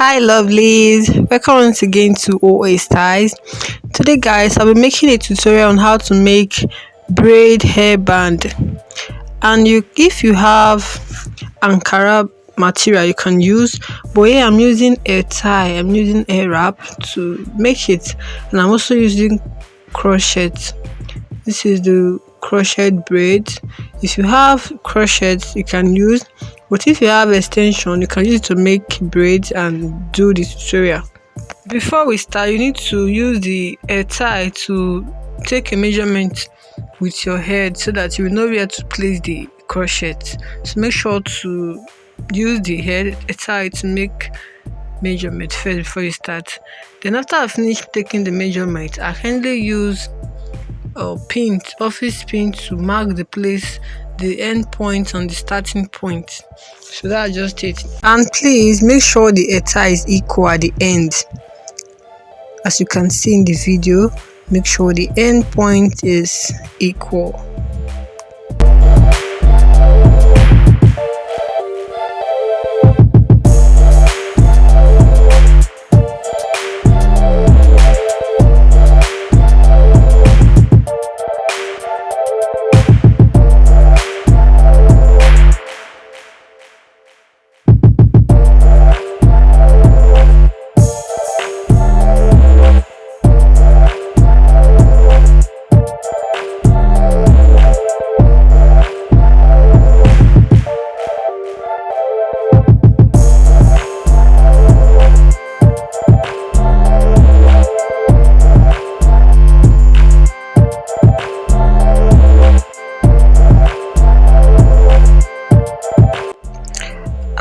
Hi lovelies, welcome once again to OA Styles. Today guys, I'll be making a tutorial on how to make braid hairband. And if you have Ankara material you can use, but here I'm using a tie, I'm using a wrap to make it, and I'm also using crochet. This is the crochet braid. If you have crochet you can use, but if you have extension you can use it to make braids and do the tutorial. Before we start, you need to use the hair tie to take a measurement with your head so that you will know where to place the crochet. So make sure to use the hair tie to make measurement first before you start. Then after I finish taking the measurement, I kindly use pin, office pin, to mark the place, the end point and the starting point. So that's just it. And please make sure the hair tie is equal at the end. As you can see in the video, make sure the end point is equal.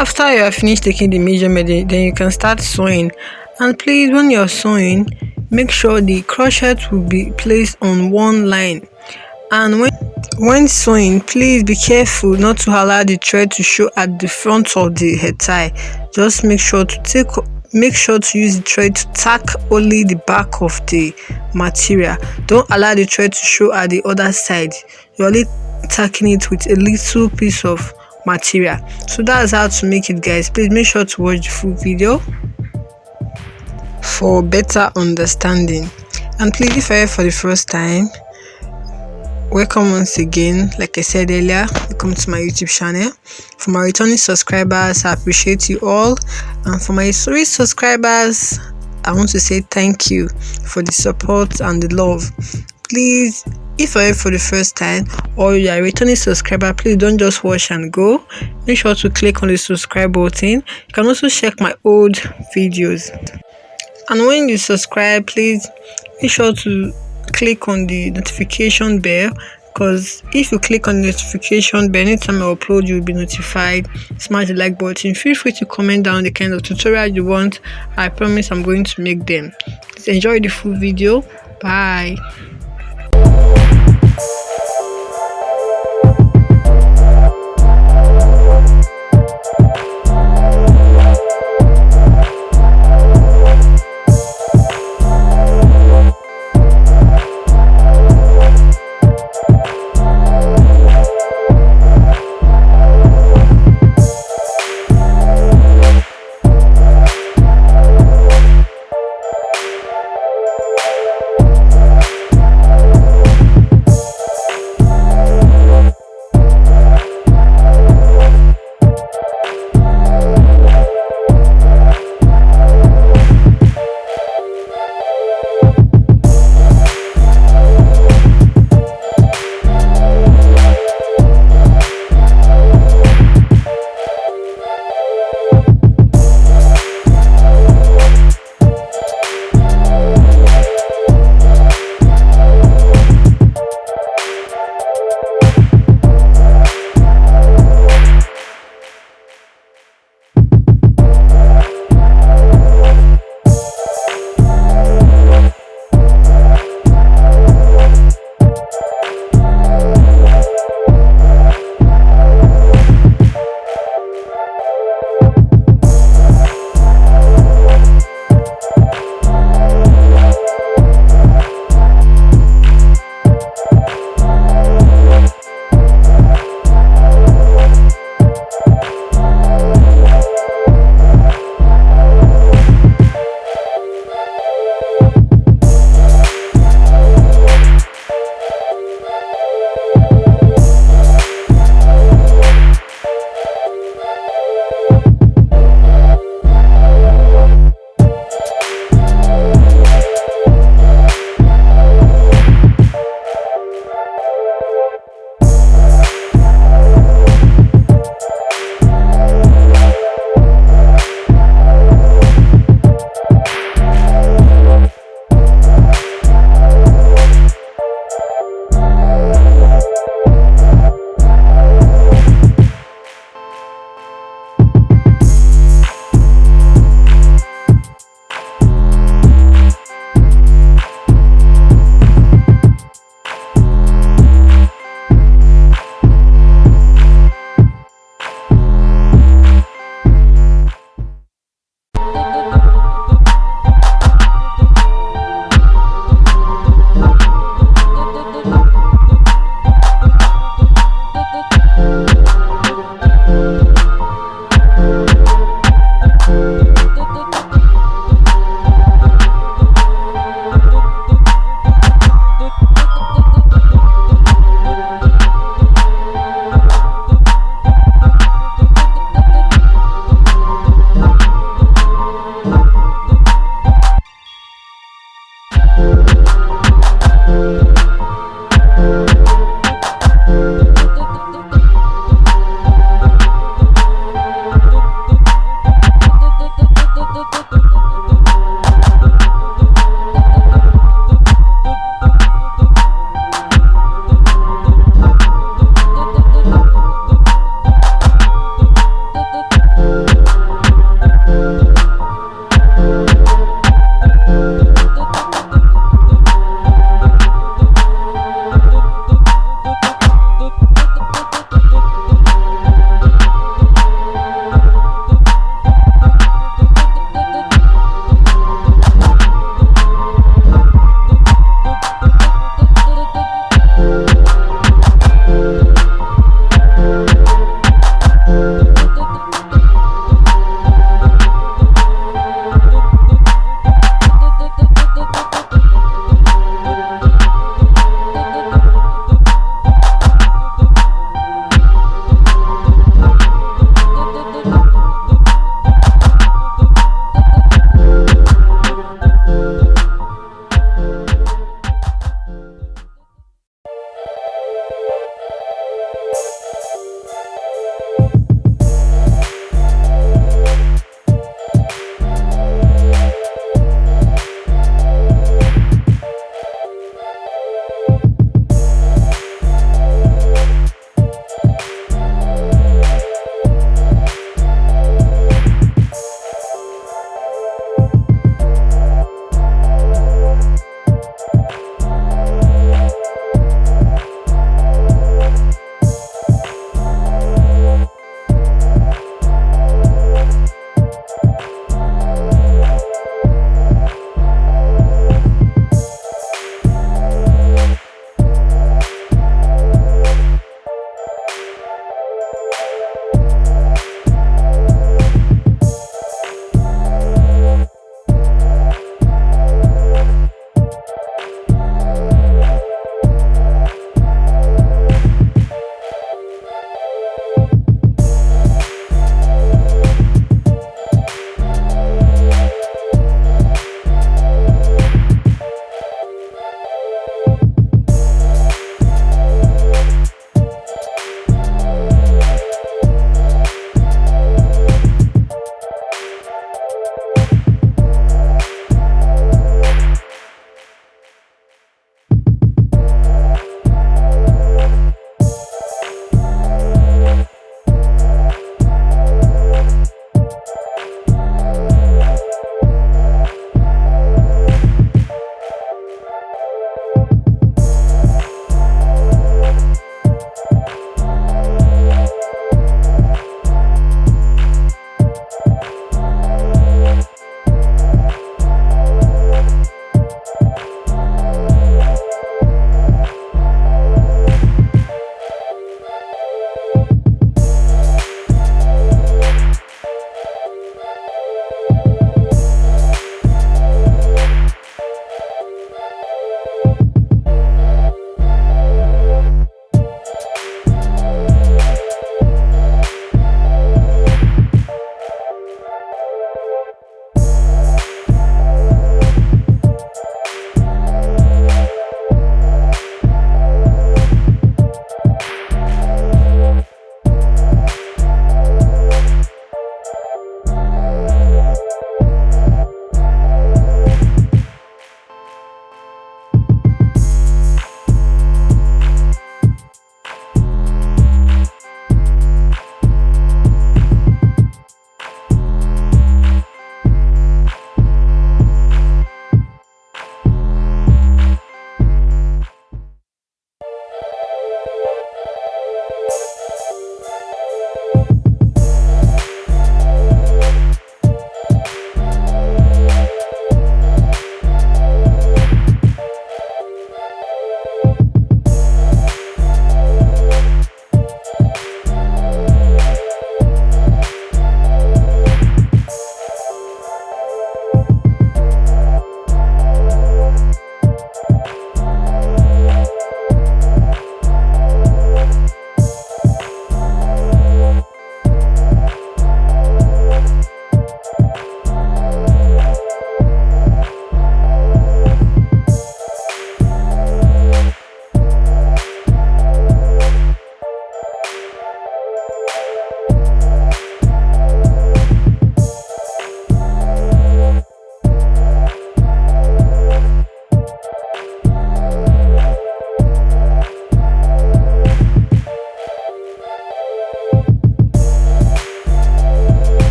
After you have finished taking the measurement, then you can start sewing. And please, when you're sewing, make sure the crochet will be placed on one line. And when sewing, please be careful not to allow the thread to show at the front of the hair tie. Just make sure to use the thread to tack only the back of the material. Don't allow the thread to show at the other side. You're only tacking it with a little piece of material. So that's how to make it, guys. Please make sure to watch the full video for better understanding. And please, if you're here for the first time, welcome once again. Like I said earlier, welcome to my YouTube channel. For my returning subscribers, I appreciate you all, and for my returning subscribers, I want to say thank you for the support and the love. Please, if you're here for the first time or you are a returning subscriber, please don't just watch and go. Make sure to click on the subscribe button. You can also check my old videos. And when you subscribe, please make sure to click on the notification bell, because if you click on the notification bell, anytime I upload, you'll be notified. Smash the like button. Feel free to comment down the kind of tutorial you want. I promise I'm going to make them. Please enjoy the full video. Bye.